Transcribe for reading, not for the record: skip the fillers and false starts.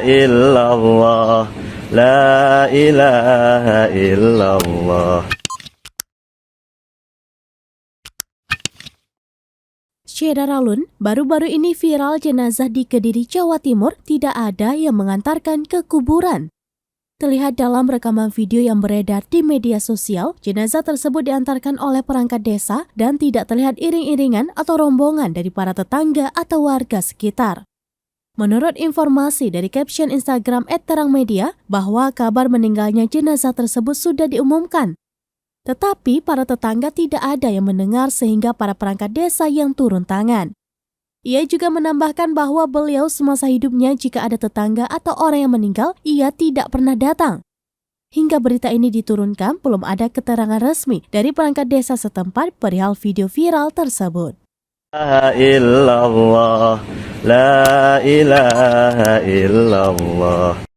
illallah, la ilaha illallah. Syedaralun, baru-baru ini viral jenazah di Kediri, Jawa Timur tidak ada yang mengantarkan ke kuburan. Terlihat dalam rekaman video yang beredar di media sosial, jenazah tersebut diantarkan oleh perangkat desa dan tidak terlihat iring-iringan atau rombongan dari para tetangga atau warga sekitar. Menurut informasi dari caption Instagram @terangmedia bahwa kabar meninggalnya jenazah tersebut sudah diumumkan. Tetapi para tetangga tidak ada yang mendengar sehingga para perangkat desa yang turun tangan. Ia juga menambahkan bahwa beliau semasa hidupnya jika ada tetangga atau orang yang meninggal, ia tidak pernah datang. Hingga berita ini diturunkan, belum ada keterangan resmi dari perangkat desa setempat perihal video viral tersebut. La ilaha illallah, la ilaha illallah.